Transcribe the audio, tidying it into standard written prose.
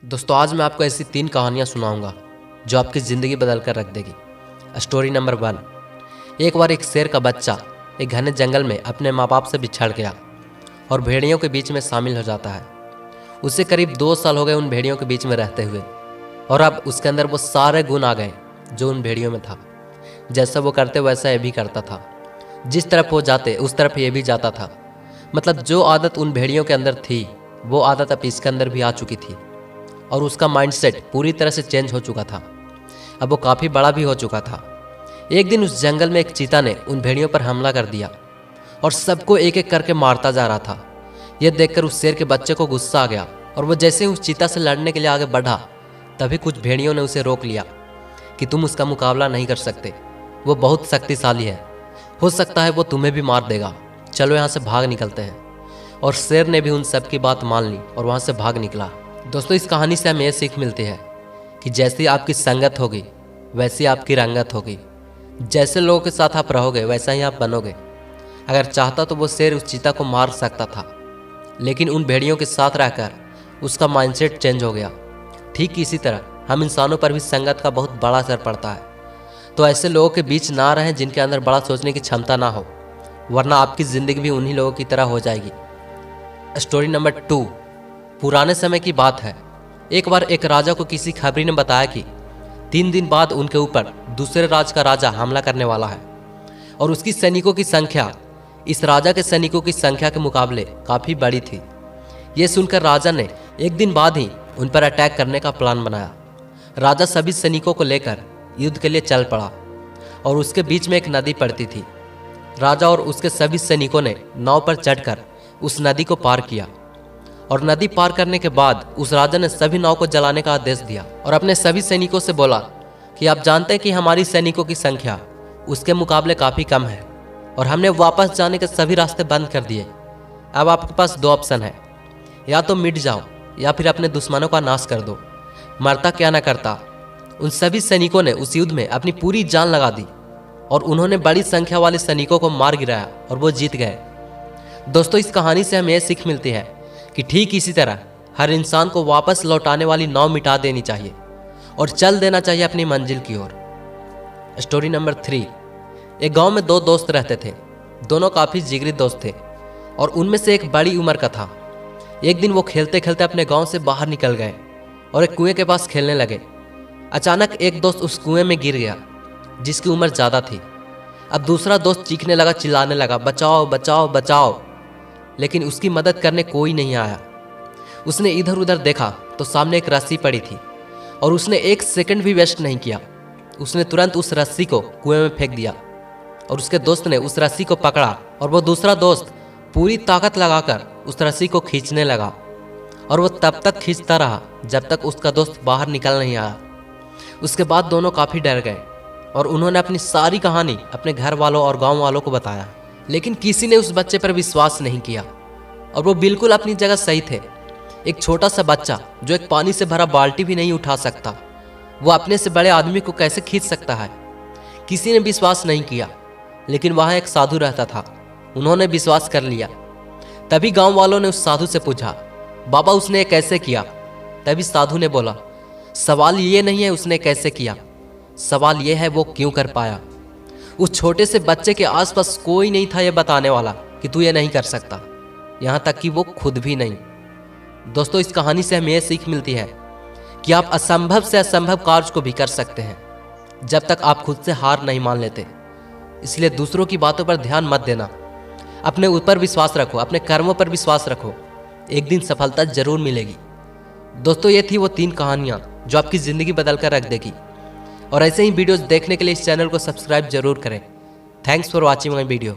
दोस्तों आज मैं आपको ऐसी 3 कहानियाँ सुनाऊंगा जो आपकी ज़िंदगी बदल कर रख देगी। Story number 1। एक बार एक शेर का बच्चा एक घने जंगल में अपने माँ बाप से बिछड़ गया और भेड़ियों के बीच में शामिल हो जाता है। उसे करीब 2 साल हो गए उन भेड़ियों के बीच में रहते हुए, और अब उसके अंदर वो सारे गुण आ गए जो उन भेड़ियों में था। जैसा वो करते वैसा ये भी करता था, जिस तरफ वो जाते उस तरफ ये भी जाता था। मतलब जो आदत उन भेड़ियों के अंदर थी वो आदत अब इसके अंदर भी आ चुकी थी, और उसका माइंडसेट पूरी तरह से चेंज हो चुका था। अब वो काफ़ी बड़ा भी हो चुका था। एक दिन उस जंगल में एक चीता ने उन भेड़ियों पर हमला कर दिया और सबको एक एक करके मारता जा रहा था। यह देखकर उस शेर के बच्चे को गुस्सा आ गया, और वो जैसे ही उस चीता से लड़ने के लिए आगे बढ़ा तभी कुछ भेड़ियों ने उसे रोक लिया कि तुम उसका मुकाबला नहीं कर सकते, वो बहुत शक्तिशाली है, हो सकता है वो तुम्हें भी मार देगा, चलो यहाँ से भाग निकलते हैं। और शेर ने भी उन सब की बात मान ली और वहाँ से भाग निकला। दोस्तों इस कहानी से हमें यह सीख मिलती है कि जैसी आपकी संगत होगी वैसी आपकी रंगत होगी। जैसे लोगों के साथ आप रहोगे वैसा ही आप बनोगे। अगर चाहता तो वो शेर उस चीता को मार सकता था, लेकिन उन भेड़ियों के साथ रहकर उसका माइंडसेट चेंज हो गया। ठीक इसी तरह हम इंसानों पर भी संगत का बहुत बड़ा असर पड़ता है। तो ऐसे लोगों के बीच ना रहें जिनके अंदर बड़ा सोचने की क्षमता ना हो, वरना आपकी ज़िंदगी भी उन्हीं लोगों की तरह हो जाएगी। Story number 2। पुराने समय की बात है। एक बार एक राजा को किसी खबरी ने बताया कि 3 दिन बाद उनके ऊपर दूसरे राज का राजा हमला करने वाला है, और उसकी सैनिकों की संख्या इस राजा के सैनिकों की संख्या के मुकाबले काफ़ी बड़ी थी। ये सुनकर राजा ने एक दिन बाद ही उन पर अटैक करने का प्लान बनाया। राजा सभी सैनिकों को लेकर युद्ध के लिए चल पड़ा, और उसके बीच में एक नदी पड़ती थी। राजा और उसके सभी सैनिकों ने नाव पर चढ़कर उस नदी को पार किया, और नदी पार करने के बाद उस राजा ने सभी नाव को जलाने का आदेश दिया और अपने सभी सैनिकों से बोला कि आप जानते हैं कि हमारी सैनिकों की संख्या उसके मुकाबले काफ़ी कम है, और हमने वापस जाने के सभी रास्ते बंद कर दिए। अब आपके पास 2 ऑप्शन है, या तो मिट जाओ या फिर अपने दुश्मनों का नाश कर दो, मरता क्या ना करता। उन सभी सैनिकों ने उस युद्ध में अपनी पूरी जान लगा दी, और उन्होंने बड़ी संख्या वाले सैनिकों को मार गिराया और वो जीत गए। दोस्तों इस कहानी से हमें यह सीख मिलती है कि ठीक इसी तरह हर इंसान को वापस लौटाने वाली नाव मिटा देनी चाहिए और चल देना चाहिए अपनी मंजिल की ओर। Story number 3। एक गांव में 2 दोस्त रहते थे। दोनों काफ़ी जिगरी दोस्त थे, और उनमें से एक बड़ी उम्र का था। एक दिन वो खेलते खेलते अपने गांव से बाहर निकल गए और एक कुएं के पास खेलने लगे। अचानक एक दोस्त उस कुएं में गिर गया जिसकी उम्र ज़्यादा थी। अब दूसरा दोस्त चीखने लगा, चिल्लाने लगा, बचाओ बचाओ बचाओ, लेकिन उसकी मदद करने कोई नहीं आया। उसने इधर उधर देखा तो सामने एक रस्सी पड़ी थी, और उसने 1 सेकंड भी वेस्ट नहीं किया। उसने तुरंत उस रस्सी को कुएं में फेंक दिया, और उसके दोस्त ने उस रस्सी को पकड़ा, और वो दूसरा दोस्त पूरी ताकत लगाकर उस रस्सी को खींचने लगा, और वो तब तक खींचता रहा जब तक उसका दोस्त बाहर निकल नहीं आया। उसके बाद दोनों काफ़ी डर गए, और उन्होंने अपनी सारी कहानी अपने घर वालों और गाँव वालों को बताया, लेकिन किसी ने उस बच्चे पर विश्वास नहीं किया, और वो बिल्कुल अपनी जगह सही थे। एक छोटा सा बच्चा जो एक पानी से भरा बाल्टी भी नहीं उठा सकता, वो अपने से बड़े आदमी को कैसे खींच सकता है। किसी ने विश्वास नहीं किया, लेकिन वहाँ एक साधु रहता था, उन्होंने विश्वास कर लिया। तभी गांव वालों ने उस साधु से पूछा, बाबा उसने कैसे किया? तभी साधु ने बोला, सवाल ये नहीं है उसने कैसे किया, सवाल ये है वो क्यों कर पाया। उस छोटे से बच्चे के आसपास कोई नहीं था ये बताने वाला कि तू ये नहीं कर सकता, यहाँ तक कि वो खुद भी नहीं। दोस्तों इस कहानी से हमें यह सीख मिलती है कि आप असंभव से असंभव कार्य को भी कर सकते हैं जब तक आप खुद से हार नहीं मान लेते। इसलिए दूसरों की बातों पर ध्यान मत देना, अपने ऊपर विश्वास रखो, अपने कर्मों पर विश्वास रखो, एक दिन सफलता जरूर मिलेगी। दोस्तों ये थी वो 3 कहानियाँ जो आपकी ज़िंदगी बदल कर रख देगी, और ऐसे ही वीडियोस देखने के लिए इस चैनल को सब्सक्राइब जरूर करें। Thanks for watching my video.